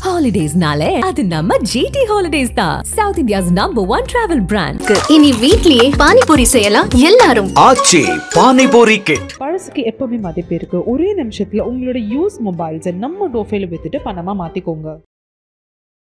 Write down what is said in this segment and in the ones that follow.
Holidays nale adu namma GT Holidays da South India's #1 travel brand. இனி வீட்லயே பானிபூரி செய்யலாம் எல்லாரும். ஆச்சி பானிபூரி கிட். பழசுக்கு எப்பவுமே மதிப்பு இருக்கு. ஒரே நிமிஷத்துல உங்களோட யூஸ் மொபைல்ஸை நம்ம டோஃபைல வித்துட்டு பணமா மாத்திக்கோங்க.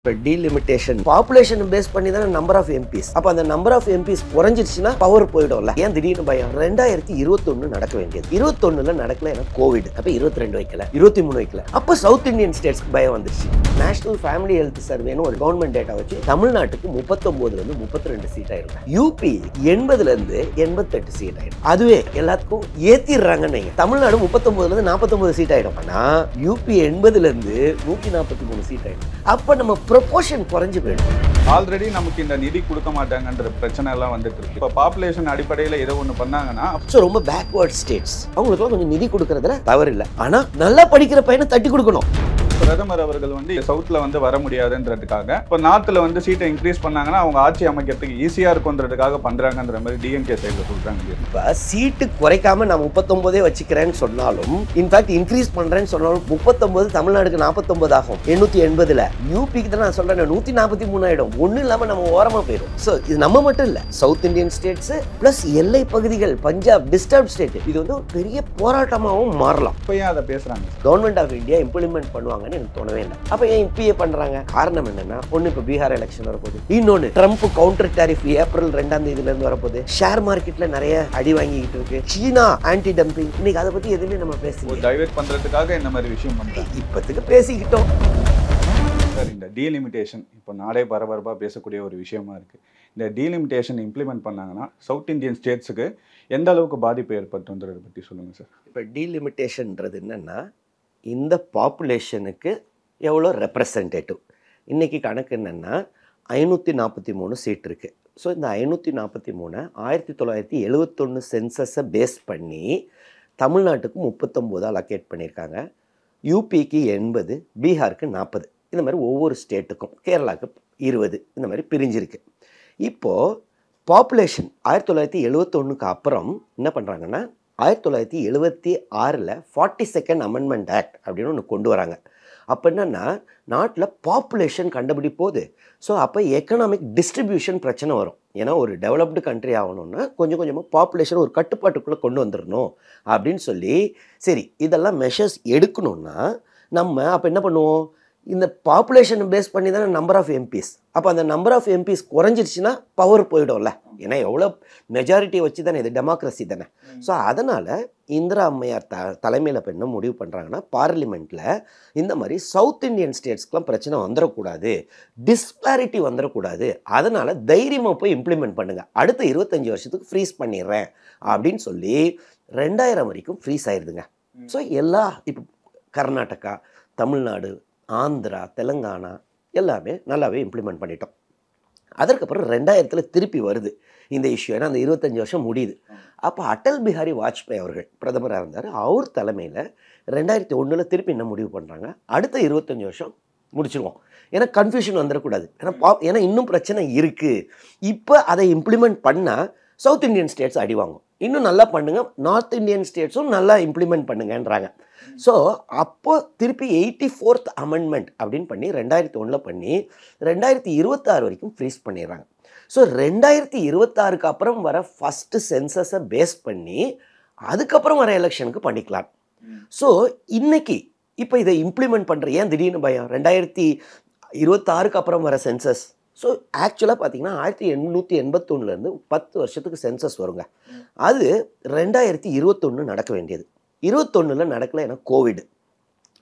இப்போ டீலிமிட்டேஷன் பாப்புலேஷன் பேஸ் பண்ணி தானே நம்பர் ஆஃப் எம்பிஸ். அப்போ அந்த நம்பர் ஆஃப் எம்பிஸ் குறைஞ்சிருச்சுன்னா பவர் போயிடும்ல. ஏன் திடீர்னு பயம்? 2021 நடக்க வேண்டியது 21ல நடக்கல. ஏன்னா கோவிட். அப்போ 22 வைக்கல, 23 வைக்கல. அப்போ சவுத் இந்தியன் ஸ்டேட்ஸ்க்கு பயம் வந்துருச்சு. நேஷனல் ஃபேமிலி ஹெல்த் சர்வேன்னு ஒரு கவர்மெண்ட் டேட்டா வச்சு தமிழ்நாட்டுக்கு 39ல இருந்து 32 சீட் ஆயிடும். யூபி 80ல இருந்து 88 சீட் ஆயிடும். அதுவே எல்லாத்துக்கும் ஏத்திடுறாங்கன்னு. தமிழ்நாடு 39ல இருந்து 49 சீட் ஆயிடும். ஆனா யூபி 80ல இருந்து 143 சீட் ஆயிடும். அப்ப நம்ம ப்ரொபோர்ஷன் குறைஞ்சு போயிடும். ஆல்ரெடி நமக்கு இந்த நிதி கொடுக்க மாட்டாங்கன்ற பிரச்சனை எல்லாம் வந்துட்டு இருக்கு. இப்போ பாப்புலேஷன் அடிப்படையில் ஏதோ ஒன்று பண்ணாங்கன்னா ரொம்ப பேக்வர்ட் ஸ்டேட்ஸ் அவங்களுக்குலாம் கொஞ்சம் நிதி கொடுக்கறதுல தவறு இல்லை. ஆனா நல்லா படிக்கிற பையனை தட்டி கொடுக்கணும். பிரதமர் அவர்கள் சவுத்ல வர முடியாதுன்றதுக்காக இப்போ நார்த்ல சீட்டை இன்க்ரீஸ் பண்ணாங்கன்னா அவங்க ஆட்சி அமைக்கிறதுக்கு ஈஸியா இருக்கும்ன்றதுக்காக பண்றாங்கன்ற மாதிரி டிஎம்கே சைட்ல சொல்றாங்க. இப்ப சீட்டு குறைக்காம நான் 39 வச்சுக்கிறேன்னு சொன்னாலும், இன்ஃபேக்ட் இன்க்ரீஸ் பண்றேன்னு சொன்னாலும் 39 தமிழ்நாடுக்கு 49 ஆகும். 880ல யூபிக்கு தான் நான் சொல்றேன் 143 ஆயிடும். ஒன்னும் இல்லாம நம்ம ஓரமா போயிடும். சோ இது நம்ம மட்டும் இல்ல, சவுத் இந்தியன் ஸ்டேட்ஸ் பிளஸ் எல்லை பகுதிகள், பஞ்சாப் டிஸ்டர்ப் ஸ்டேட், இது ஒரு பெரிய போராட்டமாகவும் மாறலாம். இப்போ ஏன் அதை பேசுறாங்க? கவர்மெண்ட் ஆஃப் இந்தியா இம்ப்ளிமெண்ட் பண்ணுவாங்க எனக்கு தோணவே இல்லை. அப்ப ஏன் இப்பயே பண்றாங்க? காரணம் என்னன்னா, ஒண்ணு இப்ப பீகார் எலெக்ஷன் வரப்போகுது, இன்னொன்னு ட்ரம்ப் கவுண்டர் டாரிஃப் ஏப்ரல் 2ஆம் தேதியில இருந்து வரப்போகுது, ஷேர் மார்க்கெட்ல நிறைய அடி வாங்கிட்டு இருக்கு, சீனா ஆன்டி டம்பிங். இன்னைக்கு அதை பத்தி எதுவுமே நம்ம பேசல. டைவர்ட் பண்றதுக்காக இந்த மாதிரி விஷயம் பண்றாங்க. இப்பத்துக்கு பேசிக்கிட்டோம். சார், இந்த டீலிமிட்டேஷன் இப்போ நாடே பரபரப்பாக பேசக்கூடிய ஒரு விஷயமா இருக்கு. இந்த டீலிமிட்டேஷன் இம்ப்ளிமெண்ட் பண்ணாங்கன்னா சவுத் இந்தியன் ஸ்டேட்ஸுக்கு எந்த அளவுக்கு பாதிப்பு ஏற்படுத்துன்றதை பற்றி சொல்லுங்க சார். இப்போ டீலிமிட்டேஷன்ன்றது என்னன்னா, இந்த பாப்புலேஷனுக்கு எவ்வளோ ரெப்ரசன்டேட்டிவ். இன்றைக்கி கணக்கு என்னென்னா 543 சீட் இருக்குது. ஸோ இந்த 543 1971 சென்சஸை பேஸ் பண்ணி தமிழ்நாட்டுக்கு 39 அலோகேட் பண்ணியிருக்காங்க. யூபிக்கு 80, பீகாருக்கு 40, இந்த மாதிரி ஒவ்வொரு ஸ்டேட்டுக்கும், கேரளாவுக்கு 20, இந்த மாதிரி பிரிஞ்சிருக்கு. இப்போது பாப்புலேஷன் 1971க்கு அப்புறம் என்ன பண்ணுறாங்கன்னா, 1976ல் 42nd அமெண்ட்மெண்ட் ஆக்ட் அப்படின்னு ஒன்று கொண்டு வராங்க. அப்போ என்னென்னா, நாட்டில் பாப்புலேஷன் கண்டுபிடி போகுது. ஸோ அப்போ எக்கனாமிக் டிஸ்ட்ரிபியூஷன் பிரச்சனை வரும். ஏன்னா ஒரு டெவலப்டு கண்ட்ரி ஆகணும்னா கொஞ்சம் கொஞ்சமாக பாப்புலேஷன் ஒரு கட்டுப்பாட்டுக்குள்ளே கொண்டு வந்துடணும் அப்படின்னு சொல்லி, சரி இதெல்லாம் மெஷர்ஸ் எடுக்கணும்னா நம்ம அப்போ என்ன பண்ணுவோம்? இந்த பாப்புலேஷனை பேஸ் பண்ணி தானே நம்பர் ஆஃப் எம்பிஸ். அப்போ அந்த நம்பர் ஆஃப் எம்பிஸ் குறைஞ்சிருச்சுன்னா பவர் போயிடும்ல. ஏன்னா எவ்வளோ மெஜாரிட்டியை வச்சு தானே, இது டெமோக்ரஸி தானே. ஸோ அதனால் இந்திரா அம்மையார் தலைமையில் இப்போ என்ன முடிவு பண்ணுறாங்கன்னா, பார்லிமெண்ட்டில் இந்த மாதிரி சவுத் இந்தியன் ஸ்டேட்ஸ்க்கெலாம் பிரச்சனை வந்துடக்கூடாது, டிஸ்பாரிட்டி வந்துடக்கூடாது, அதனால் தைரியமாக போய் இம்ப்ளிமெண்ட் பண்ணுங்கள், அடுத்த 25 வருஷத்துக்கு ஃப்ரீஸ் பண்ணிடுறேன் அப்படின்னு சொல்லி 2000 வரைக்கும் ஃப்ரீஸ் ஆயிடுதுங்க. ஸோ எல்லா இப்போ கர்நாடகா, தமிழ்நாடு, ஆந்திரா, தெலுங்கானா எல்லாமே நல்லாவே இம்ப்ளிமெண்ட் பண்ணிட்டோம். அதற்கப்புறம் 2000ல் திருப்பி வருது இந்த இஷ்யூ. ஏன்னா அந்த 25 வருஷம் முடியுது. அப்போ அடல் பிஹாரி வாஜ்பாய் அவர்கள் பிரதமராக இருந்தார். அவர் தலைமையில் 2001ல் திருப்பி என்ன முடிவு பண்ணுறாங்க, அடுத்த 25 வருஷம் முடிச்சிருவோம். ஏன்னா கன்ஃபியூஷன் வந்துடக்கூடாது. ஏன்னா இன்னும் பிரச்சனை இருக்குது. இப்போ அதை இம்ப்ளிமெண்ட் பண்ணால் சவுத் இந்தியன் ஸ்டேட்ஸ் அடி வாங்கும். இன்னும் நல்லா பண்ணுங்க, நார்த் இந்தியன் ஸ்டேட்ஸும் நல்லா இம்ப்ளிமெண்ட் பண்ணுங்கன்றாங்க. ஸோ அப்போ திருப்பி 84th அமெண்ட்மெண்ட் அப்படின்னு பண்ணி 2001ல் பண்ணி 2026 வரைக்கும் ஃப்ரீஸ் பண்ணிடுறாங்க. ஸோ 2026க்கு அப்புறம் வர ஃபஸ்ட்டு சென்சஸை பேஸ் பண்ணி அதுக்கப்புறம் வர எலெக்ஷனுக்கு பண்ணிக்கலாம். ஸோ இன்னைக்கு இப்போ இதை இம்ப்ளிமெண்ட் பண்ணுற ஏன் திடீர்னு பயம்? 2026க்கு அப்புறம் வர சென்சஸ். ஸோ ஆக்சுவலாக பார்த்தீங்கன்னா 1881லேருந்து 10 வருஷத்துக்கு சென்சஸ் வருங்க. அது 2021 நடக்க வேண்டியது 21ல் நடக்கலை. ஏன்னா கோவிட்.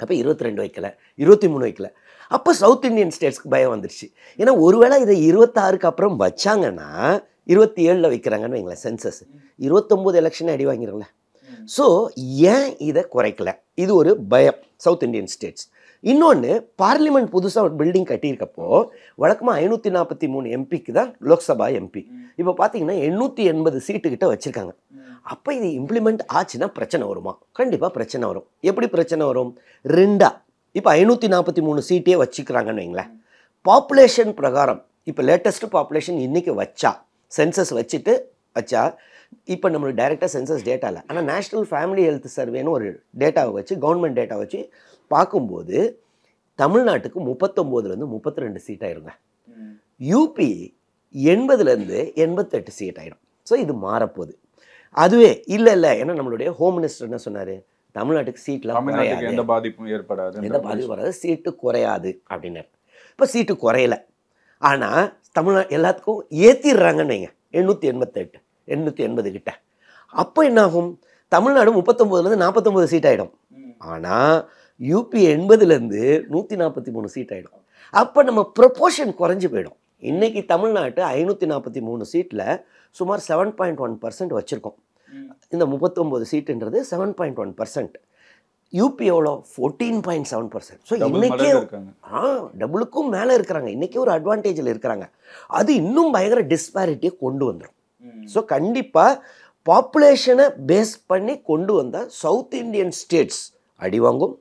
அப்போ 22 வைக்கல, 23 வைக்கல. அப்போ சவுத் இந்தியன் ஸ்டேட்ஸ்க்கு பயம் வந்துருச்சு. ஏன்னா ஒருவேளை இதை 26க்கு அப்புறம் வச்சாங்கன்னா 27ல் வைக்கிறாங்கன்னு வைங்களேன் சென்சஸ், 29 எலெக்ஷன் அடி வாங்கிறோம்ல. ஸோ ஏன் இதை குறைக்கல? இது ஒரு பயம் சவுத் இந்தியன் ஸ்டேட்ஸ். இன்னொன்று, பார்லிமெண்ட் புதுசாக ஒரு பில்டிங் கட்டியிருக்கப்போ வழக்கமாக 543 எம்பிக்கு தான் லோக்சபா எம்பி. இப்போ பார்த்தீங்கன்னா 880 சீட்டுக்கிட்ட வச்சுருக்காங்க. அப்போ இது இம்ப்ளிமெண்ட் ஆச்சுன்னா பிரச்சனை வருமா? கண்டிப்பாக பிரச்சனை வரும். எப்படி பிரச்சனை வரும்? ரெண்டா, இப்போ 543 சீட்டே வச்சுக்கிறாங்கன்னு வைங்களேன். பாப்புலேஷன் பிரகாரம் இப்போ லேட்டஸ்ட் பாப்புலேஷன் இன்றைக்கி வச்சா, சென்சஸ் வச்சா இப்போ நம்மளுக்கு டைரெக்டாக சென்சஸ் டேட்டா இல்லை, ஆனால் நேஷ்னல் ஃபேமிலி ஹெல்த் சர்வேன்னு ஒரு டேட்டாவை வச்சு, கவர்மெண்ட் டேட்டா வச்சு பார்க்கும்போது தமிழ்நாட்டுக்கு 39லேருந்து 32 சீட் ஆயிருங்க. யூபி 80லேருந்து 88 சீட் ஆயிடும். ஸோ இது மாறப்போகுது. அதுவே இல்லை ஏன்னா நம்மளுடைய ஹோம் மினிஸ்டர் என்ன சொன்னார், தமிழ்நாட்டுக்கு சீட்லாம் குறையாது, எந்த பாதிப்பும் ஏற்படாது, எந்த பாதிப்பும் வராது, சீட்டு குறையாது அப்படின்னாரு. இப்போ சீட்டு குறையலை, ஆனால் தமிழ்நாடு எல்லாத்துக்கும் ஏற்றிடுறாங்கன்னு வைங்க 888 880 கிட்ட. அப்போ என்னாகும், தமிழ்நாடு 39லேருந்து 49 சீட் ஆகிடும். ஆனால் யூபி 80லேருந்து 143 சீட் ஆகிடும். அப்போ நம்ம ப்ரொப்போர்ஷன் குறைஞ்சி போயிடும். இன்றைக்கி தமிழ்நாட்டு 543 சீட்டில் சுமார் 7.1% வச்சுருக்கோம். இந்த 39 சீட்டுன்றது 7.1%. யூபி எவ்வளோ 14.7%. ஸோ இன்றைக்கே டபுளுக்கும் மேலே இருக்கிறாங்க. இன்றைக்கி ஒரு அட்வான்டேஜில் இருக்கிறாங்க. அது இன்னும் பயங்கர டிஸ்பாரிட்டியை கொண்டு வந்துடும். ஸோ கண்டிப்பாக பாப்புலேஷனை பேஸ் பண்ணி கொண்டு வந்தால் சவுத் இண்டியன் ஸ்டேட்ஸ் அடி வாங்கும்.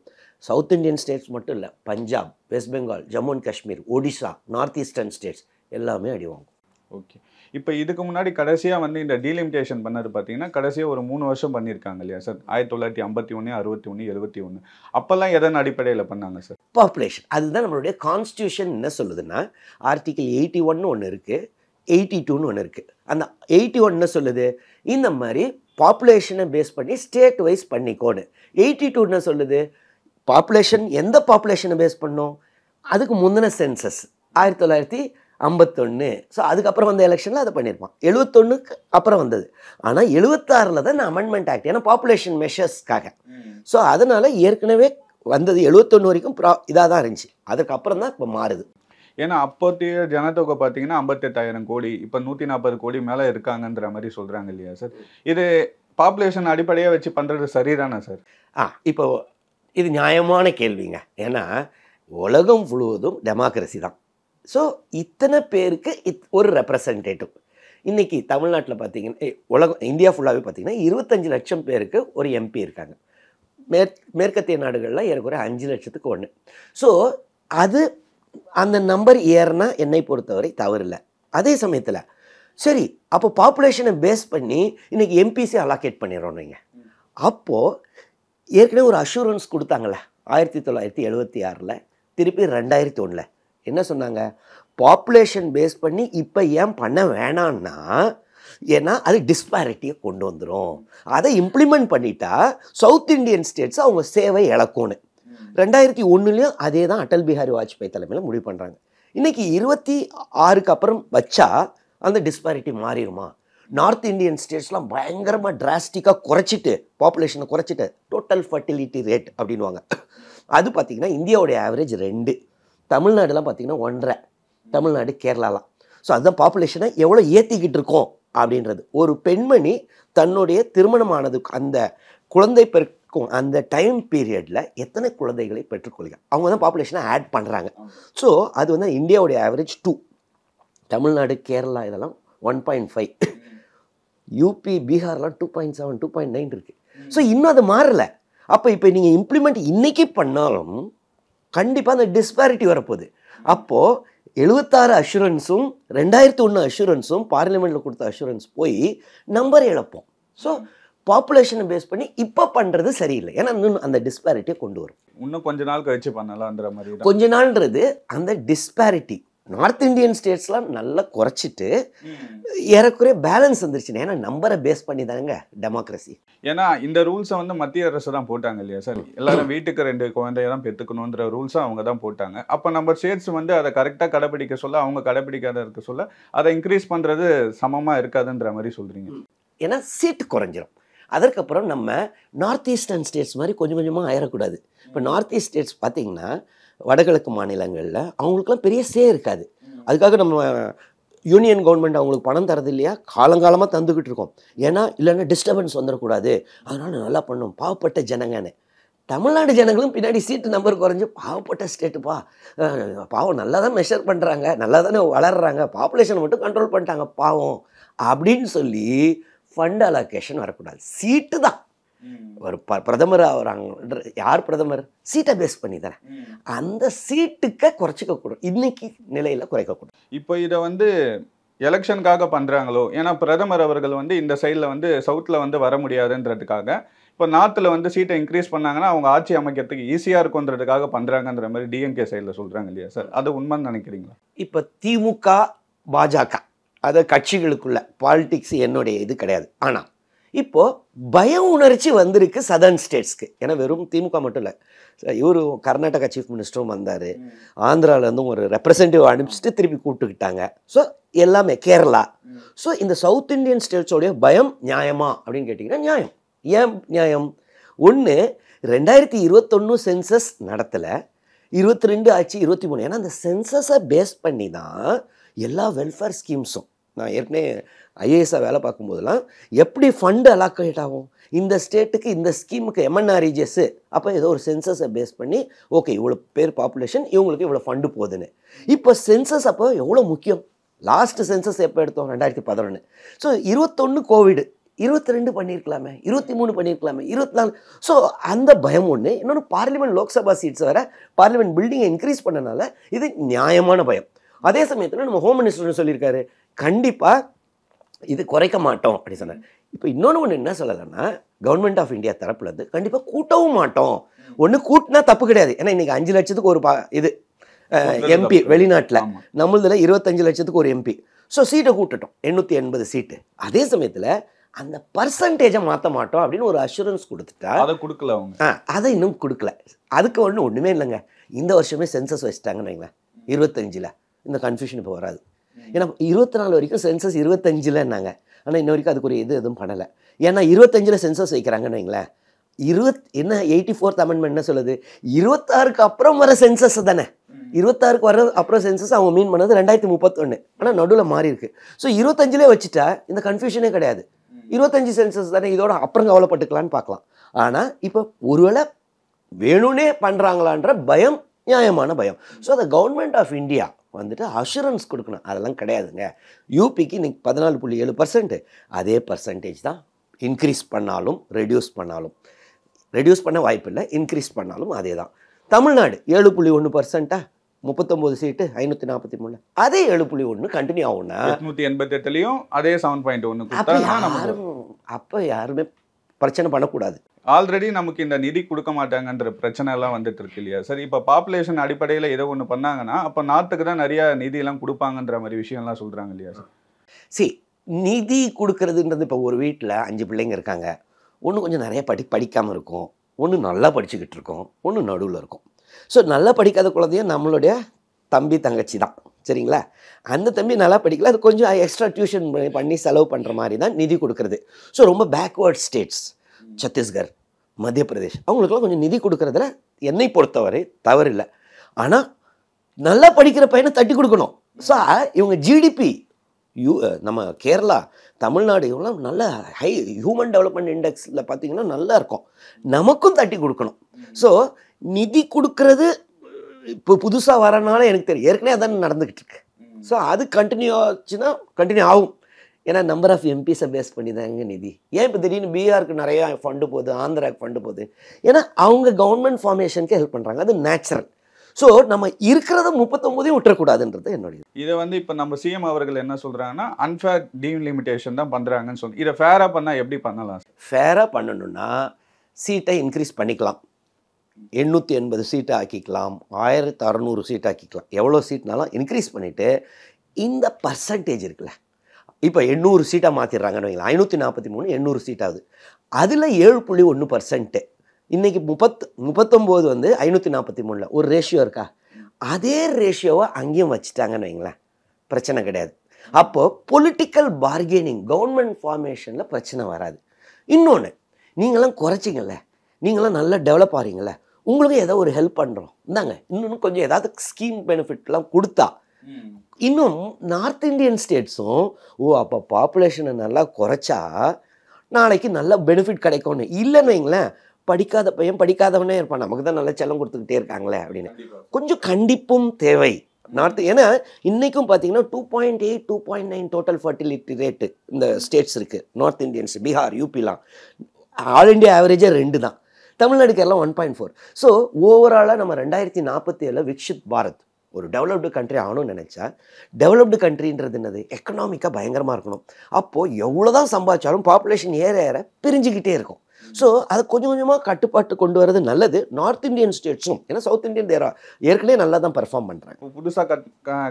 சவுத் இண்டியன் ஸ்டேட்ஸ் மட்டும் இல்லை, Punjab, west Bengal, Jammu and Kashmir, Odisha, north eastern states எல்லாமே அடி வாங்கும். ஓகே, இப்போ இதுக்கு முன்னாடி கடைசியாக வந்து இந்த டீலிமிட்டேஷன் பண்ணது பார்த்தீங்கன்னா கடைசியாக ஒரு 3 வருஷம் பண்ணியிருக்காங்க இல்லையா சார்? 1951, 61, 71. அப்போல்லாம் எதன் அடிப்படையில் பண்ணாங்க சார்? பாப்புலேஷன். அதுதான் நம்மளுடைய கான்ஸ்டியூஷன் என்ன சொல்லுதுன்னா, ஆர்டிகிள் 81 ஒன்று இருக்குது, 82 ஒன்று இருக்குது. அந்த 81 என்ன சொல்லுது, இந்த மாதிரி பாப்புலேஷனை பேஸ் பண்ணி ஸ்டேட் வைஸ் பண்ணிக்கோன்னு. 82 என்ன சொல்லுது, பாப்புலேஷன் எந்த பாப்புலேஷனை பேஸ் பண்ணோம், அதுக்கு முந்தின சென்சஸ் 1951. ஸோ அதுக்கப்புறம் வந்த எலெக்ஷனில் அதை பண்ணியிருப்பான். 71க்கு அப்புறம் வந்தது. ஆனால் 76ல் தான் அமெண்ட்மெண்ட் ஆக்ட், ஏன்னா பாப்புலேஷன் மெஷர்ஸ்க்காக. ஸோ அதனால் ஏற்கனவே வந்தது 71 வரைக்கும் இதாக தான் இருந்துச்சு. அதுக்கப்புறம் தான் இப்போ மாறுது. ஏன்னா அப்போதைய ஜனத்தொகை பார்த்தீங்கன்னா 58,000 கோடி, இப்போ 140 கோடி மேலே இருக்காங்கன்ற மாதிரி சொல்கிறாங்க இல்லையா சார்? இது பாப்புலேஷன் அடிப்படையாக வச்சு பண்ணுறது சரிதானே சார்? இப்போ இது நியாயமான கேள்விங்க. ஏன்னா உலகம் முழுவதும் டெமோக்ரஸி தான். ஸோ இத்தனை பேருக்கு ஒரு ரெப்ரசன்டேட்டிவ். இன்றைக்கி தமிழ்நாட்டில் பார்த்தீங்கன்னா உலகம் இந்தியா ஃபுல்லாகவே பார்த்தீங்கன்னா 25 லட்சம் பேருக்கு ஒரு எம்பி இருக்காங்க. மேற்கத்திய நாடுகளில் ஏறக்குறைய 5 லட்சத்துக்கு 1. ஸோ அது அந்த நம்பர் ஏறினா என்னை பொறுத்தவரை தவறில்லை. அதே சமயத்தில் சரி, அப்போ பாப்புலேஷனை பேஸ் பண்ணி இன்றைக்கி எம்பிசி அலாக்கேட் பண்ணிடுறோம். நீங்கள் அப்போது ஏற்கனவே ஒரு அஷூரன்ஸ் கொடுத்தாங்களே 1976, திருப்பி 2001 என்ன சொன்னாங்க, பாப்புலேஷன் பேஸ் பண்ணி இப்போ ஏன் பண்ண வேணான்னா, ஏன்னா அது டிஸ்பாரிட்டியை கொண்டு வந்துடும். அதை இம்ப்ளிமெண்ட் பண்ணிட்டா சவுத் இண்டியன் ஸ்டேட்ஸ் அவங்க சேவை இழக்கும்னு 2001 அதே தான் அடல் பிஹாரி வாஜ்பாய் தலைமையில் முடிவு பண்ணுறாங்க. இன்றைக்கி 26க்கு அப்புறம் வச்சா அந்த டிஸ்பாரிட்டி மாறிடுமா? நார்த் இந்தியன் ஸ்டேட்ஸ்லாம் பயங்கரமாக டிராஸ்டிக்காக குறைச்சிட்டு பாப்புலேஷனை குறைச்சிட்டு டோட்டல் ஃபர்டிலிட்டி ரேட் அப்படின்வாங்க. அது பார்த்திங்கன்னா இந்தியாவுடைய ஆவரேஜ் 2, தமிழ்நாடுலாம் பார்த்திங்கன்னா 1.5, தமிழ்நாடு கேரளாலாம். ஸோ அதுதான் பாப்புலேஷனை எவ்வளோ ஏற்றிக்கிட்டு இருக்கோம் அப்படின்றது. ஒரு பெண்மணி தன்னுடைய திருமணமானதுக்கு அந்த குழந்தை பெருக்கும் அந்த டைம் பீரியடில் எத்தனை குழந்தைகளை பெற்றுக்கொள்க, அவங்க தான் பாப்புலேஷனை ஆட் பண்ணுறாங்க. ஸோ அது வந்து இந்தியாவுடைய ஆவரேஜ் 2, தமிழ்நாடு கேரளா இதெல்லாம் 1.5, யூபி பீகார்லாம் 2.7 2.9 இருக்குது. ஸோ இன்னும் அது மாறலை. அப்போ இப்போ நீங்கள் இம்ப்ளிமெண்ட் இன்றைக்கி பண்ணாலும் கண்டிப்பாக அந்த டிஸ்பாரிட்டி வரப்போகுது. அப்போது 76 அஷூரன்ஸும் 2001 அஷூரன்ஸும் பார்லிமெண்ட்டில் கொடுத்த அஷூரன்ஸ் போய் நம்பர் இழப்போம். ஸோ பாப்புலேஷனை பேஸ் பண்ணி இப்போ பண்ணுறது சரியில்லை. ஏன்னா இன்னும் அந்த டிஸ்பாரிட்டியை கொண்டு வரும். இன்னும் கொஞ்ச நாள் கழிச்சு பண்ணலாம்ன்ற மாதிரி. கொஞ்ச நாள்ன்றது அந்த டிஸ்பாரிட்டி நார்த் இந்தியன் ஸ்டேட்ஸ்லாம் நல்லா குறைச்சிட்டு ஏறக்குறைய பேலன்ஸ் வந்துருச்சு. ஏன்னா நம்பரை பேஸ் பண்ணி தாங்க டெமோக்ரஸி. ஏன்னா இந்த ரூல்ஸை வந்து மத்திய அரசு தான் போட்டாங்க இல்லையா சார்? எல்லாரும் வீட்டுக்கு 2 குழந்தைய தான் பெற்றுக்கணுன்ற ரூல்ஸை அவங்க தான் போட்டாங்க. அப்போ நம்ம ஸ்டேட்ஸ் வந்து அதை கரெக்டாக கடைப்பிடிக்க சொல்ல, அவங்க கடைப்பிடிக்காத இருக்க சொல்ல அதை இன்க்ரீஸ் பண்ணுறது சமமாக இருக்காதுன்ற மாதிரி சொல்கிறீங்க. ஏன்னா சீட்டு குறைஞ்சிரும். அதற்கப்புறம் நம்ம நார்த் ஈஸ்டர்ன் ஸ்டேட்ஸ் மாதிரி கொஞ்சம் கொஞ்சமாக ஆயிடக்கூடாது. இப்போ நார்த் ஈஸ்ட் ஸ்டேட்ஸ் பார்த்திங்கன்னா வடகிழக்கு மாநிலங்களில் அவங்களுக்குலாம் பெரிய சே இருக்காது. அதுக்காக நம்ம யூனியன் கவர்மெண்ட் அவங்களுக்கு பணம் தரது இல்லையா, காலங்காலமாக தந்துக்கிட்டு இருக்கோம். ஏன்னா இல்லைன்னா டிஸ்டர்பன்ஸ் வந்துடக்கூடாது, அதனால் நல்லா பண்ணணும் பாவப்பட்ட ஜனங்கன்னு. தமிழ்நாடு ஜனங்களும் பின்னாடி சீட்டு நம்பர் குறைஞ்சி பாவப்பட்ட ஸ்டேட்டுப்பா, பாவம் நல்லா தான் மெஷர் பண்ணுறாங்க, நல்லா தானே வளர்கிறாங்க, பாப்புலேஷனை மட்டும் கண்ட்ரோல் பண்ணிட்டாங்க பாவம் அப்படின்னு சொல்லி ஃபண்ட் அலோகேஷன் வரக்கூடாது. சீட்டு தான் ஒரு பிரதமர் ஆகிறாங்க, யார் பிரதமர், சீட்டை பேஸ் பண்ணி தானே, அந்த சீட்டுக்க குறைச்சிக்கக்கூடாது, இன்னைக்கு நிலையில் குறைக்கக்கூடாது. இப்போ இதை வந்து எலெக்ஷனுக்காக பண்ணுறாங்களோ? ஏன்னா பிரதமர் அவர்கள் வந்து இந்த சைடில் வந்து சவுத்தில் வந்து வர முடியாதுன்றதுக்காக இப்போ நார்த்தில் வந்து சீட்டை இன்க்ரீஸ் பண்ணாங்கன்னா அவங்க ஆட்சி அமைக்கிறதுக்கு ஈஸியாக இருக்குன்றதுக்காக பண்ணுறாங்கன்ற மாதிரி டிஎம்கே சைடில் சொல்கிறாங்க இல்லையா சார், அது உண்மைன்னு நினைக்கிறீங்களா? இப்போ திமுக பாஜக அது கட்சிகளுக்குள்ள பாலிடிக்ஸ் என்னுடைய இது கிடையாது. ஆனால் இப்போ பய உணர்ச்சி வந்திருக்கு சதர்ன் ஸ்டேட்ஸ்க்கு. ஏன்னா வெறும் திமுக மட்டும் இல்லை, இவர் கர்நாடகா சீஃப் மினிஸ்டரும் வந்தார், ஆந்திராவிலேருந்தும் ஒரு ரெப்ரசன்டேட்டிவ் அனுப்பிச்சிட்டு திருப்பி கூப்பிட்டுக்கிட்டாங்க. ஸோ எல்லாமே கேரளா. ஸோ இந்த சவுத் இந்தியன் ஸ்டேட்ஸோடைய பயம் நியாயமா அப்படின்னு கேட்டிங்கன்னா நியாயம். ஏன் நியாயம்? ஒன்று, 2021 சென்சஸ் நடத்தலை, 22 ஆச்சு, 23. ஏன்னா அந்த சென்சஸை பேஸ் பண்ணி தான் எல்லா வெல்ஃபேர் ஸ்கீம்ஸும், நான் ஏற்கனவே ஐஏஎஸ்ஸாக வேலை பார்க்கும்போதெல்லாம் எப்படி ஃபண்டு அலாக்கேட் ஆகும் இந்த ஸ்டேட்டுக்கு, இந்த ஸ்கீமுக்கு எம்என்ஆர்இஜிஎஸ், அப்போ ஏதோ ஒரு சென்சஸை பேஸ் பண்ணி ஓகே இவ்வளோ பேர் பாப்புலேஷன், இவங்களுக்கு இவ்வளோ ஃபண்டு போகுதுன்னு. இப்போ சென்சஸ் அப்போ எவ்வளோ முக்கியம். லாஸ்ட்டு சென்சஸ் எப்போ எடுத்தோம்? 2011. So 21 Covid, 22 பண்ணியிருக்கலாமே, 23 பண்ணியிருக்கலாமே, 24. ஸோ அந்த பயம் ஒன்று. இன்னொன்று, பார்லிமெண்ட் லோக்சபா சீட்ஸ் வேறு, பார்லிமெண்ட் பில்டிங்கை இன்க்ரீஸ் பண்ணனால இது நியாயமான பயம். அதே சமயத்தில் நம்ம ஹோம் மினிஸ்டர்னு சொல்லியிருக்காரு, கண்டிப்பாக இது குறைக்க மாட்டோம் அப்படி சொன்னார். இப்போ இன்னொன்று என்ன சொல்லலைன்னா, கவர்மெண்ட் ஆஃப் இந்தியா தரப்புலேருந்து கண்டிப்பாக கூட்டவும் மாட்டோம். ஒன்று கூட்டினா தப்பு கிடையாது, ஏன்னா இன்றைக்கி 5 லட்சத்துக்கு ஒரு இது எம்பி வெளிநாட்டில், நம்மளதில் 25 லட்சத்துக்கு ஒரு எம்பி. ஸோ சீட்டை கூட்டட்டும், 880 சீட்டு. அதே சமயத்தில் அந்த பர்சன்டேஜை மாற்ற மாட்டோம் அப்படின்னு ஒரு அஷூரன்ஸ் கொடுத்துட்டா, அதை கொடுக்கல அவங்க. அதை இன்னும் கொடுக்கல. அதுக்கு ஒன்றுமே இல்லைங்க. இந்த வருஷமே சென்சஸ் வச்சுட்டாங்கன்னு வைங்களேன், 25. இந்த கன்ஃபியூஷன் இப்போ வராது. ஏன்னா 24 வரைக்கும் சென்சஸ் 25லன்னாங்க. ஆனால் இன்ன வரைக்கும் அதுக்கு ஒரு எதுவும் பண்ணலை. ஏன்னா 25 சென்சஸ் வைக்கிறாங்கன்னு வைங்களேன், 84th அமெண்ட்மெண்ட் என்ன சொல்லுது, 26க்கு அப்புறம் வர சென்சஸ் தானே. 26க்கு வர அப்புறம் சென்சஸ் அவங்க மீன் பண்ணது 2031. ஆனால் நடுவில் மாறி இருக்கு. ஸோ 25லே வச்சுட்டா இந்த கன்ஃபியூஷனே கிடையாது. 25 சென்சஸ் தானே, இதோட அப்புறம் கவலைப்பட்டுக்கலான்னு பார்க்கலாம். ஆனால் இப்போ ஒருவேளை வேணும்னே பண்ணுறாங்களான்ற பயம் நியாயமான பயம். ஸோ அந்த கவர்மெண்ட் ஆஃப் இந்தியா வந்துட்டு அஷூரன்ஸ் கொடுக்கணும். அதெல்லாம் கிடையாதுங்க. யூபிக்கு இன்னைக்கு 14.7%, அதே பர்சன்டேஜ் தான். இன்க்ரீஸ் பண்ணாலும் ரெடியூஸ் பண்ண வாய்ப்பு இல்லை, இன்க்ரீஸ் பண்ணாலும் அதே தான். தமிழ்நாடு 7.1%, 39 சீட்டு 543, அதே 7.1 கண்டினியூ ஆகும்னா 888லையும் அதே 7.1 அப்போ யாருமே பிரச்சனை பண்ணக்கூடாது. ஆல்ரெடி நமக்கு இந்த நிதி கொடுக்க மாட்டாங்கன்ற பிரச்சனை எல்லாம் வந்துட்டு இருக்கு இல்லையா சார். இப்போ பாப்புலேஷன் அடிப்படையில் ஏதோ ஒன்று பண்ணாங்கன்னா அப்போ நாட்டுக்கு தான் நிறைய நிதியெல்லாம் கொடுப்பாங்கன்ற மாதிரி விஷயம்லாம் சொல்கிறாங்க இல்லையா சார். நிதி கொடுக்கறதுன்றது, இப்போ ஒரு வீட்டில் 5 பிள்ளைங்க இருக்காங்க, ஒன்று கொஞ்சம் நிறைய படிக்காமல் இருக்கும், ஒன்று நல்லா படிச்சுக்கிட்டு இருக்கும், ஒன்று நடுவில் இருக்கும். ஸோ நல்லா படிக்காத குழந்தையும் நம்மளுடைய தம்பி தங்கச்சி தான், சரிங்களா. அந்த தம்பி நல்லா படிக்கல, அது கொஞ்சம் எக்ஸ்ட்ரா டியூஷன் பண்ணி செலவு பண்ணுற மாதிரி தான் நிதி கொடுக்கறது. ஸோ ரொம்ப பேக்வேர்ட் ஸ்டேட்ஸ், சத்தீஸ்கர், மத்திய பிரதேஷ், அவங்களுக்குலாம் கொஞ்சம் நிதி கொடுக்கறதுல என்னை பொறுத்தவரை தவறில்லை. ஆனால் நல்லா படிக்கிற பையனை தட்டி கொடுக்கணும். ஸோ இவங்க ஜிடிபி, நம்ம கேரளா, தமிழ்நாடு, இவங்களாம் நல்ல ஹை ஹியூமன் டெவலப்மெண்ட் இண்டெக்ஸில் பார்த்தீங்கன்னா நல்லா இருக்கும், நமக்கும் தட்டி கொடுக்கணும். ஸோ நிதி கொடுக்கறது இப்போ புதுசாக வரனால எனக்கு தெரியும், ஏற்கனவே அதான் நடந்துக்கிட்டு இருக்கு. ஸோ அது கண்டினியூ ஆச்சுன்னா கண்டினியூ ஆகும். ஏன்னா நம்பர் ஆஃப் எம்பிஸை பேஸ் பண்ணி தாங்க நிதி. ஏன் இப்போ திடீர்னு பீகாருக்கு நிறையா ஃபண்டு போகுது, ஆந்திராவுக்கு ஃபண்டு போகுது, ஏன்னா அவங்க கவர்மெண்ட் ஃபார்மேஷனுக்கு ஹெல்ப் பண்ணுறாங்க, அது நேச்சுரல். ஸோ நம்ம இருக்கிறத 39 விட்டுறக்கூடாதுன்றது என்னுடைய. இதை வந்து இப்போ நம்ம சிஎம் அவர்கள் என்ன சொல்கிறாங்கன்னா அன்ஃபேர் டீலிமிட்டேஷன் தான் பண்ணுறாங்கன்னு சொல்லி, இதை ஃபேராக பண்ணால் எப்படி பண்ணலாம்? ஃபேராக பண்ணணும்னா சீட்டை இன்க்ரீஸ் பண்ணிக்கலாம், 880 சீட்டை ஆக்கிக்கலாம், 1600 சீட் ஆக்கிக்கலாம், எவ்வளோ சீட்னாலும் இன்க்ரீஸ் பண்ணிவிட்டு இந்த பர்சன்டேஜ் இருக்குல்ல, இப்போ 800 சீட்டாக மாற்றிடுறாங்கன்னு வைங்களா, 543 800 சீட் ஆகுது, அதில் 7.1%. இன்றைக்கி 39 வந்து 543 ஒரு ரேஷியோ இருக்கா, அதே ரேஷியோவை அங்கேயும் வச்சுட்டாங்கன்னு வைங்களேன், பிரச்சனை கிடையாது. அப்போது பொலிட்டிக்கல் பார்கெனிங் கவர்மெண்ட் ஃபார்மேஷனில் பிரச்சனை வராது. இன்னொன்று, நீங்களாம் குறைச்சிங்கல்ல, நீங்களாம் நல்லா டெவலப் ஆகிறீங்கள, உங்களுக்கு ஏதோ ஒரு ஹெல்ப் பண்ணுறோம் இந்தாங்க, இன்னும் கொஞ்சம் ஏதாவது ஸ்கீம் பெனிஃபிட்லாம் கொடுத்தா, இன்னும் நார்த் இந்தியன் ஸ்டேட்ஸும் அப்போ பாப்புலேஷனை நல்லா குறைச்சா நாளைக்கு நல்ல பெனிஃபிட் கிடைக்கும்னு. இல்லைன்னு வைங்களேன், படிக்காத பையன் படிக்காதவனே இருப்பான், நமக்கு தான் நல்ல செல்லம் கொடுத்துக்கிட்டே இருக்காங்களே அப்படின்னு. கொஞ்சம் கண்டிப்பும் தேவை நார்த். ஏன்னா இன்றைக்கும் பார்த்தீங்கன்னா 2.8 2.9 டோட்டல் ஃபர்டிலிட்டி ரேட்டு இந்த ஸ்டேட்ஸ் இருக்குது. நார்த் இந்தியன்ஸ், பீகார், யூபிலாம் ஆல் இண்டியா ஆவரேஜாக 2 தான், தமிழ்நாடுக்கு எல்லாம் 1.4. ஸோ ஓவராலாக நம்ம 2047 விக்ஷித் பாரத் ஒரு டெவலப்டு கண்ட்ரி ஆகணும்னு நினச்சா, டெவலப்டு கண்ட்ரின்றது என்னது, எக்கனாமிக்காக பயங்கரமாக இருக்கணும். அப்போது எவ்வளோ தான் சம்பாதிச்சாலும் பாப்புலேஷன் ஏற ஏற பிரிஞ்சுக்கிட்டே இருக்கும். ஸோ அதை கொஞ்சம் கொஞ்சமாக கட்டுப்பாட்டு கொண்டு வரது நல்லது. நார்த் இந்தியன் ஸ்டேட்ஸும், ஏன்னா சவுத் இந்தியன் ஏற்கனவே நல்லா தான் பெர்ஃபார்ம் பண்ணுறாங்க. புதுசாக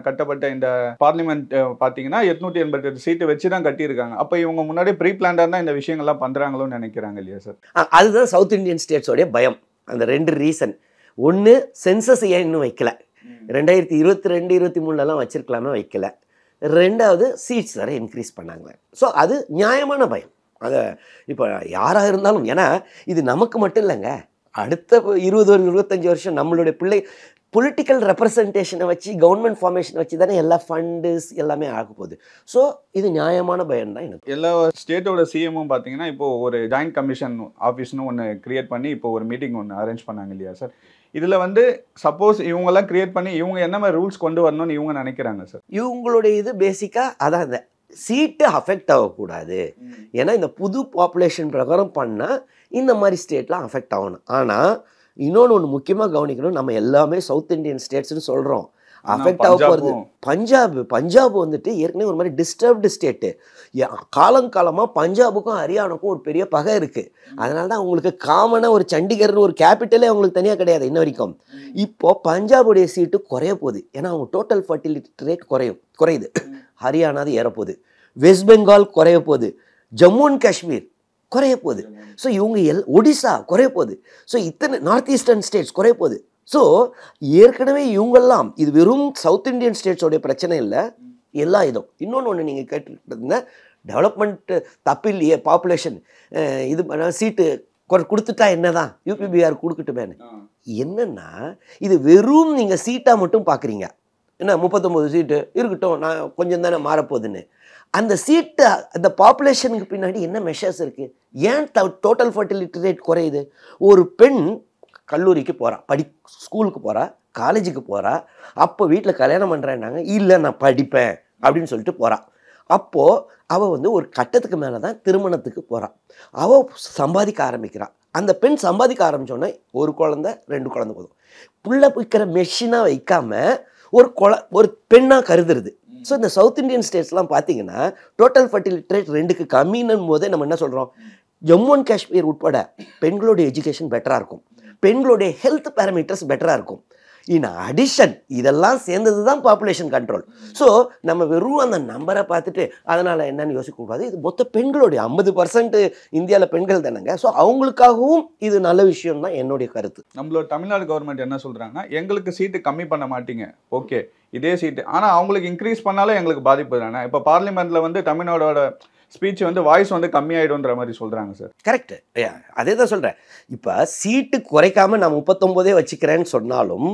கட்டப்பட்ட இந்த பார்லிமெண்ட் பார்த்தீங்கன்னா 888 சீட்டு வச்சு தான் கட்டியிருக்காங்க. அப்போ இவங்க முன்னாடியே ப்ரீ பிளான்டாக தான் இந்த விஷயங்கள்லாம் பண்ணுறாங்களோன்னு நினைக்கிறாங்க இல்லையா சார்? அதுதான் சவுத் இந்தியன் ஸ்டேட்ஸோடைய பயம். அந்த 2 ரீசன். ஒன்று, சென்சஸ் ஏன் இன்னும் வைக்கல, 2022 23லலாம் வச்சிருக்கலாமே வைக்கல. 2வது, சீட்ஸ் வேறு இன்க்ரீஸ் பண்ணாங்க. ஸோ அது நியாயமான பயம். அதை இப்போ யாராக இருந்தாலும், ஏன்னா இது நமக்கு மட்டும் இல்லைங்க, அடுத்த 20-25 வருஷம் நம்மளுடைய பொலிட்டிக்கல் ரெப்ரசன்டேஷனை வச்சு, கவர்மெண்ட் ஃபார்மேஷனை வச்சு தானே எல்லா ஃபண்டஸ் எல்லாமே ஆக போகுது. ஸோ இது நியாயமான பயம் தான் எனக்கு. எல்லா ஸ்டேட்டோட சிஎம்மும் பார்த்தீங்கன்னா இப்போ ஒரு ஜாயிண்ட் கமிஷன் ஆஃபீஸ்னு ஒன்று கிரியேட் பண்ணி இப்போ ஒரு மீட்டிங் ஒன்று அரேஞ்ச் பண்ணாங்க இல்லையா சார்? இதில் வந்து சப்போஸ் இவங்கெல்லாம் கிரியேட் பண்ணி இவங்க என்ன மாதிரி ரூல்ஸ் கொண்டு வரணும்னு இவங்க நினைக்கிறாங்க சார்? இவங்களுடைய இது பேசிக்காக அதான், இந்த சீட்டு அஃபெக்ட் ஆகக்கூடாது. ஏன்னா இந்த புது பாப்புலேஷன் பிரகாரம் பண்ணால் இந்த மாதிரி ஸ்டேட்லாம் அஃபெக்ட் ஆகணும். ஆனால் இன்னொன்று முக்கியமாக கவனிக்கணும், நம்ம எல்லாமே சவுத் இந்தியன் ஸ்டேட்ஸ்னு சொல்கிறோம், அஃபெக்ட் ஆக போகிறது பஞ்சாப் வந்துட்டு ஏற்கனவே ஒரு மாதிரி டிஸ்டர்ப்டு ஸ்டேட்டு. காலங்காலமாக பஞ்சாபுக்கும் ஹரியானாவுக்கும் ஒரு பெரிய பகை இருக்குது. அதனால தான் அவங்களுக்கு காமனாக ஒரு சண்டிகர்னு ஒரு கேபிட்டலே அவங்களுக்கு தனியாக கிடையாது இன்ன வரைக்கும். இப்போது பஞ்சாபுடைய சீட்டு குறைய போகுது, ஏன்னா அவங்க டோட்டல் ஃபர்டிலிட்டி ரேட் குறையுது. ஹரியானா அது ஏறப்போகுது, வெஸ்ட் பெங்கால் குறைய போகுது, ஜம்மு அண்ட் காஷ்மீர் குறைய போகுது. ஸோ இவங்க ஒடிசா குறைய போகுது. ஸோ இத்தனை நார்த் ஈஸ்டர்ன் ஸ்டேட்ஸ் குறைய போகுது. ஸோ ஏற்கனவே இவங்கெல்லாம், இது வெறும் சவுத் இந்தியன் ஸ்டேட்ஸோடைய பிரச்சனை இல்லை, எல்லா இதுவும். இன்னொன்று நீங்கள் கேட்டுக்கிட்டு டெவலப்மெண்ட் தப்பு இல்லையே, பாப்புலேஷன் இது சீட்டு கொடுத்துட்டா என்னதான், யூபிபிஆர் கொடுக்கட்டுமேனு. என்னன்னா இது வெறும் நீங்கள் சீட்டாக மட்டும் பார்க்குறீங்க. என்ன 39 சீட்டு இருக்கட்டும், நான் கொஞ்சம் தானே மாறப்போகுதுன்னு. அந்த சீட்டு, அந்த பாப்புலேஷனுக்கு பின்னாடி என்ன மெஷர்ஸ் இருக்குது? ஏன் டோட்டல் ஃபர்டிலிட்டி ரேட் குறையுது? ஒரு பெண் கல்லூரிக்கு போகிறா, ஸ்கூலுக்கு போகிறா, காலேஜுக்கு போகிறா, அப்போ வீட்டில் கல்யாணம் பண்ணுறேன்னாங்க, இல்லை நான் படிப்பேன் அப்படின்னு சொல்லிட்டு போகிறா. அப்போது அவள் வந்து ஒரு கட்டத்துக்கு மேலே தான் திருமணத்துக்கு போகிறாள். அவள் சம்பாதிக்க ஆரம்பிக்கிறாள். அந்த பெண் சம்பாதிக்க ஆரம்பித்தோன்னே ஒரு குழந்தை 2 குழந்தை போதும். புள்ள வைக்கிற மெஷினாக வைக்காமல் ஒரு பெண்ணாக கருதுறது. ஸோ இந்த சவுத் இந்தியன் ஸ்டேட்ஸ்லாம் பார்த்தீங்கன்னா டோட்டல் ஃபர்டிலிட்டி ரேட் 2க்கு கம்மின்னும் போதே நம்ம என்ன சொல்கிறோம், ஜம்மு அண்ட் காஷ்மீர் உட்பட பெண்களுடைய எஜுகேஷன் பெட்டராக இருக்கும், பெண்களுடைய ஹெல்த் பேராமீட்டர்ஸ் பெட்டராக இருக்கும். இன் அடிஷன் இதெல்லாம் சேர்ந்தது தான் பாப்புலேஷன் கண்ட்ரோல். ஸோ நம்ம வெறும் அந்த நம்பரை பார்த்துட்டு அதனால் என்னன்னு யோசிக்கக்கூடாது. இது மொத்த பெண்களுடைய 50% இந்தியாவில் பெண்கள் தானேங்க. ஸோ அவங்களுக்காகவும் இது நல்ல விஷயம் தான் என்னுடைய கருத்து. நம்மளோட தமிழ்நாடு கவர்மெண்ட் என்ன சொல்கிறாங்கன்னா, எங்களுக்கு சீட்டு கம்மி பண்ண மாட்டீங்க, ஓகே இதே சீட்டு, ஆனால் அவங்களுக்கு இன்க்ரீஸ் பண்ணாலும் எங்களுக்கு பாதிப்பு தானே. இப்போ பார்லிமெண்ட்டில் வந்து தமிழ்நாடோட ஸ்பீச் வந்து வாய்ஸ் வந்து கம்மியாயிடும்ன்ற மாதிரி சொல்கிறாங்க சார். கரெக்டு, அதே தான் சொல்கிறேன். இப்போ சீட்டு குறைக்காமல் நான் 39 வச்சுக்கிறேன்னு சொன்னாலும்,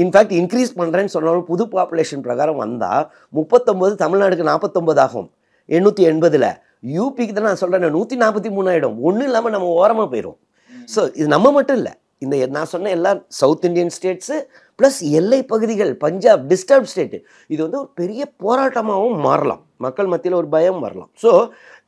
இன்ஃபேக்ட் இன்க்ரீஸ் பண்ணுறேன்னு சொன்னாலும், புது பாப்புலேஷன் பிரகாரம் வந்தால் 39 தமிழ்நாடுக்கு 49 ஆகும். 880ல் யூபிக்கு தான் நான் சொல்கிறேன் 143 ஆகிடும். ஒன்றும் இல்லாமல் நம்ம ஓரமாக போயிடும். ஸோ இது நம்ம மட்டும் இல்லை, இந்த நான் சொன்ன எல்லா சவுத் இந்தியன் ஸ்டேட்ஸு ப்ளஸ் எல்லை பகுதிகள், பஞ்சாப் டிஸ்டர்ப் ஸ்டேட்டு, இது வந்து ஒரு பெரிய போராட்டமாகவும் மாறலாம், மக்கள் மத்தியில் ஒரு பயம் வரலாம். ஸோ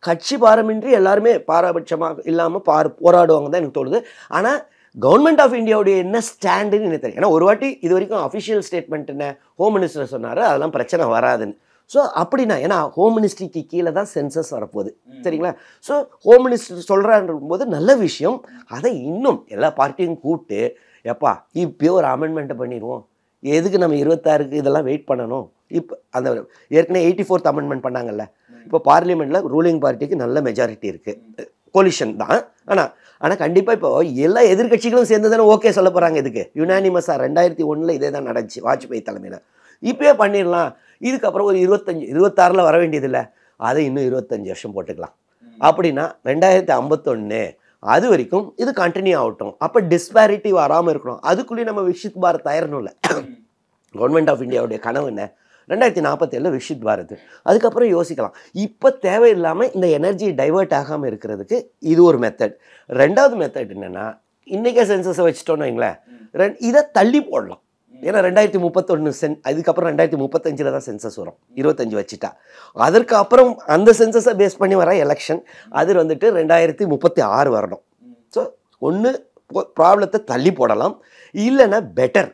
கட்சி பாரமின்றி எல்லாருமே பாரபட்சமாக இல்லாமல் போராடுவாங்க தான் எனக்கு தோணுது. ஆனால் கவர்மெண்ட் ஆஃப் இந்தியாவுடைய என்ன ஸ்டாண்டுன்னு எனக்கு தெரியும். ஏன்னா ஒரு வாட்டி இது வரைக்கும் அஃபிஷியல் ஸ்டேட்மெண்ட் என்ன ஹோம் மினிஸ்டர் சொன்னார், அதெல்லாம் பிரச்சனை வராதுன்னு. ஸோ அப்படின்னா, ஏன்னா ஹோம் மினிஸ்ட்ரிக்கு கீழே தான் சென்சஸ் வரப்போகுது, சரிங்களா? ஸோ ஹோம் மினிஸ்டர் சொல்கிறான்ற போது நல்ல விஷயம். அதை இன்னும் எல்லா பார்ட்டியும் கூப்பிட்டு, எப்பா இப்போயே ஒரு அமெண்ட்மெண்ட்டை பண்ணிடுவோம், எதுக்கு நம்ம 26க்கு இதெல்லாம் வெயிட் பண்ணணும்? இப்போ அந்த ஏற்கனவே 84th அமெண்ட்மெண்ட் பண்ணாங்கல்ல, இப்போ பார்லிமெண்ட்டில் ரூலிங் பார்ட்டிக்கு நல்ல மெஜாரிட்டி இருக்குது, கோலிஷன் தான். ஆனால் கண்டிப்பாக இப்போ எல்லா எதிர்கட்சிகளும் சேர்ந்து தானே ஓகே சொல்ல போகிறாங்க இதுக்கு. யுனானிமஸாக 2001 இதே தான் நடந்துச்சு வாஜ்பாய் தலைமையில். இப்போயே பண்ணிடலாம், இதுக்கப்புறம் ஒரு 26ல் வர வேண்டியதில்லை, அதை இன்னும் 25 வருஷம் போட்டுக்கலாம். அப்படின்னா 2051 அது வரைக்கும் இது கண்டினியூ ஆகட்டும். அப்போ டிஸ்பேரிட்டி வராமல் இருக்கணும். அதுக்குள்ளேயே நம்ம விக்ஷித் பாரத் ஆயிரணும்ல. கவர்மெண்ட் ஆஃப் இந்தியாவுடைய கனவு என்ன, 2047 விக்ஷித் பாரத். அதுக்கப்புறம் யோசிக்கலாம். இப்போ தேவையில்லாமல் இந்த எனர்ஜி டைவெர்ட் ஆகாமல் இருக்கிறதுக்கு இது ஒரு மெத்தட். 2வது மெத்தட் என்னென்னா, இன்றைக்கே சென்சஸை வச்சுட்டோன்னு வைங்களேன், இதை தள்ளி போடலாம். ஏன்னா 2031 அதுக்கப்புறம் 2035 தான் சென்சஸ் வரும், 25 வச்சுட்டா. அதற்கு அப்புறம் அந்த சென்சஸை பேஸ் பண்ணி வர எலெக்ஷன், அது வந்துட்டு 2036 வரணும். ஸோ ஒன்று ப்ராப்ளத்தை தள்ளி போடலாம், இல்லைன்னா பெட்டர்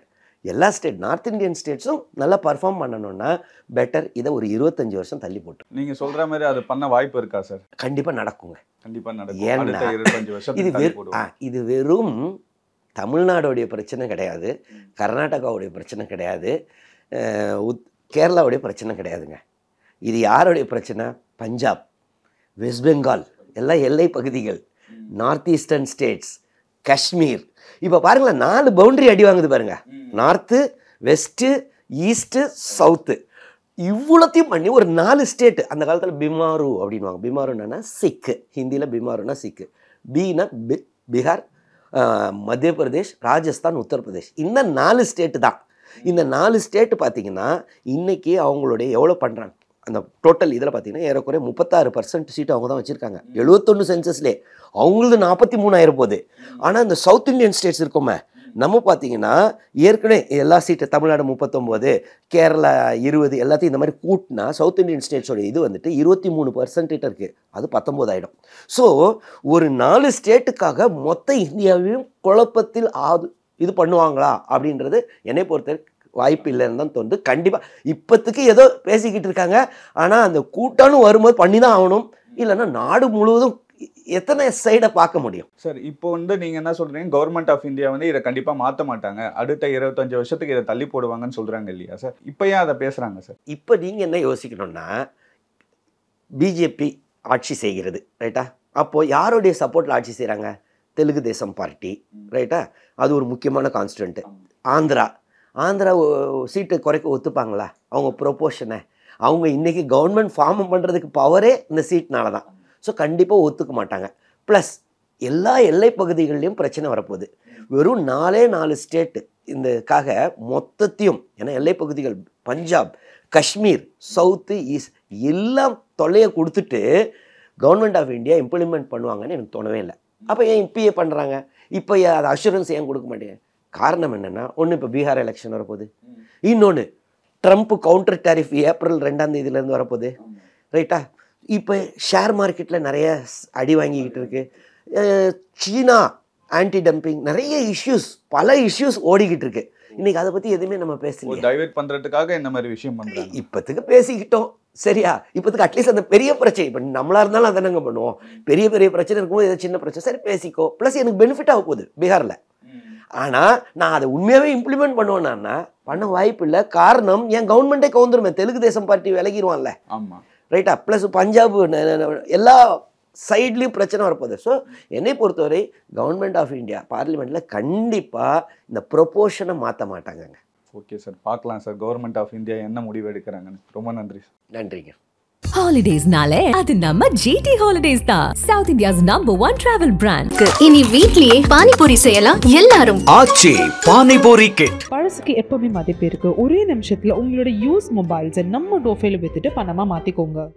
எல்லா ஸ்டேட் நார்த் இந்தியன் ஸ்டேட்ஸும் நல்லா பர்ஃபார்ம் பண்ணணும்னா பெட்டர் இதை ஒரு 25 வருஷம் தள்ளி போட்டு. நீங்க சொல்ற மாதிரி அது பண்ண வாய்ப்பு இருக்கா சார்? கண்டிப்பாக நடக்குங்க. கண்டிப்பா நடக்கும். ஏன்னா அடுத்த 25 வருஷம் இது வெறும் தமிழ்நாடுடைய பிரச்சனை கிடையாது, கர்நாடகாவுடைய பிரச்சனை கிடையாது, கேரளாவுடைய பிரச்சனை கிடையாதுங்க. இது யாருடைய பிரச்சனை? பஞ்சாப், வெஸ்ட் பெங்கால், எல்லாம் எல்லை பகுதிகள், நார்த் ஈஸ்டர்ன் ஸ்டேட்ஸ், காஷ்மீர். இப்போ பாருங்களேன், 4 பவுண்டரி அடி வாங்குது பாருங்க. நார்த்து, வெஸ்ட்டு, ஈஸ்ட்டு, சவுத்து, இவ்வளோத்தையும் பண்ணி ஒரு 4 ஸ்டேட்டு. அந்த காலத்தில் பிமாரு அப்படின்வாங்க. பிமாருன்னா சிக்கு, ஹிந்தியில் பிமாருன்னா சிக்கு, பீனா பீகார், மத்திய பிரதேஷ், ராஜஸ்தான், உத்தரப்பிரதேஷ். இந்த 4 ஸ்டேட்டு தான். இந்த 4 ஸ்டேட்டு பார்த்தீங்கன்னா இன்றைக்கி அவங்களுடைய எவ்வளோ பண்ணுறாங்க அந்த டோட்டல் இதில் பார்த்தீங்கன்னா ஏறக்குறைய 36% சீட்டு அவங்க தான் வச்சுருக்காங்க. 71 சென்சஸ்லே அவங்களது 43,000 போகுது. ஆனால் இந்த சவுத் இந்தியன் ஸ்டேட்ஸ் இருக்குமே, நம்ம பார்த்தீங்கன்னா ஏற்கனவே எல்லா சீட்டு தமிழ்நாடு 39, கேரளா 20, எல்லாத்தையும் இந்த மாதிரி கூட்டினா சவுத் இந்தியன் ஸ்டேட்ஸோட இது வந்துட்டு 23% இருக்குது. அது 19 ஆகிடும். ஸோ ஒரு 4 ஸ்டேட்டுக்காக மொத்த இந்தியாவையும் குழப்பத்தில் இது பண்ணுவாங்களா அப்படின்றது என்னை பொறுத்த வாய்ப்பு இல்லைன்னு தான் தோணுது. கண்டிப்பாக இப்போத்துக்கு ஏதோ பேசிக்கிட்டு இருக்காங்க, ஆனால் அந்த கூட்டம்னு வரும்போது பண்ணி தான் ஆகணும். இல்லைன்னா நாடு முழுவதும் எத்தனை சைடை பார்க்க முடியும் சார்? இப்போ வந்து நீங்கள் என்ன சொல்கிறீங்க, கவர்மெண்ட் ஆஃப் இந்தியா வந்து இதை கண்டிப்பாக மாற்ற மாட்டாங்க, அடுத்த 25 வருஷத்துக்கு இதை தள்ளி போடுவாங்கன்னு சொல்கிறாங்க இல்லையா சார்? இப்போ ஏன் அதை பேசுகிறாங்க சார்? இப்போ நீங்கள் என்ன யோசிக்கணும்னா, பிஜேபி ஆட்சி செய்கிறது ரைட்டா, அப்போது யாருடைய சப்போர்ட்டில் ஆட்சி செய்கிறாங்க? தெலுங்கு தேசம் பார்ட்டி ரைட்டா, அது ஒரு முக்கியமான கான்ஸ்டிடென்ட்டு. ஆந்திரா சீட்டை குறைக்க ஒத்துப்பாங்களா? அவங்க ப்ரொபோஷனை அவங்க இன்றைக்கி கவர்மெண்ட் ஃபார்ம் பண்ணுறதுக்கு பவரே இந்த சீட்னால தான். ஸோ கண்டிப்பாக ஒத்துக்க மாட்டாங்க. ப்ளஸ் எல்லா எல்லை பகுதிகள்லேயும் பிரச்சனை வரப்போகுது. வெறும் 4 ஸ்டேட்டு இந்தக்காக மொத்தத்தையும், ஏன்னா எல்லை பகுதிகள் பஞ்சாப், காஷ்மீர், சவுத்து, ஈஸ்ட் எல்லாம் தொல்லையை கொடுத்துட்டு கவர்மெண்ட் ஆஃப் இந்தியா இம்ப்ளிமெண்ட் பண்ணுவாங்கன்னு எனக்கு தோணவே இல்லை. அப்போ ஏன் இப்பயே பண்ணுறாங்க? இப்போ அது அஷூரன்ஸ் ஏன் கொடுக்க மாட்டேங்க? காரணம் என்னென்னா, ஒன்று இப்போ பீகார் எலெக்ஷன் வரப்போகுது, இன்னொன்று ட்ரம்ப் கவுண்டர் டேரிஃப் ஏப்ரல் 2ஆம் தேதியிலேருந்து வரப்போகுது ரைட்டா. இப்போ ஷேர் மார்க்கெட்டில் நிறைய அடி வாங்கிக்கிட்டு இருக்கு. சீனா ஆன்டி டம்பிங், நிறைய இஷ்யூஸ், பல இஷ்யூஸ் ஓடிக்கிட்டு இருக்கு. இன்னைக்கு அதை பற்றி எதுவுமே நம்ம பேசல. டைவர்ட் பண்ணுறதுக்காக இந்த மாதிரி விஷயம் பண்ணுறாங்க. இப்போத்துக்கு பேசிக்கிட்டோம் சரியா. இப்போதுக்கு அட்லீஸ்ட் அந்த பெரிய பிரச்சனை, இப்போ நம்மளா இருந்தாலும் அதை நாங்கள் பண்ணுவோம். பெரிய பிரச்சனை இருக்கும்போது ஏதோ சின்ன பிரச்சனை சரி பேசிக்கோ, ப்ளஸ் எனக்கு பெனிஃபிட் ஆக போகுது பீகாரில். ஆனால் நான் அதை உண்மையாகவே இம்ப்ளிமெண்ட் பண்ணுவேன்னா பண்ண வாய்ப்பு இல்லை. காரணம் என் கவர்மெண்ட்டே கவுந்துருமே, தெலுங்கு தேசம் பார்ட்டி விலகிடுவான்ல. ஆமாம் ரைட்டா. ப்ளஸ் பஞ்சாப் எல்லா சைட்லேயும் பிரச்சனை வரப்போகுது. ஸோ என்னை பொறுத்தவரை கவர்மெண்ட் ஆஃப் இந்தியா பார்லிமெண்ட்டில் கண்டிப்பாக இந்த ப்ரொபோஷனை மாற்ற மாட்டாங்கங்க. ஓகே சார், பார்க்கலாம் சார் கவர்மெண்ட் ஆஃப் இந்தியா என்ன முடிவு எடுக்கிறாங்கன்னு. ரொம்ப நன்றி சார். நன்றிங்க. ஹாலிடேஸ்னாலே அது நம்ம ஜிடி ஹாலிடேஸ் தான். South India's #1 travel brand. இனி வீட்லயே பானிபூரி செய்யலாம் எல்லாரும். ஆச்சி பானிபூரி கிட். பழசுக்கு எப்பவுமே மதிப்பு இருக்கு. ஒரே நிமிஷத்துல உங்களோட யூஸ் மொபைல்ஸை நம்ம டோஃபைல வித்துட்டு பணமா மாத்திக்கோங்க.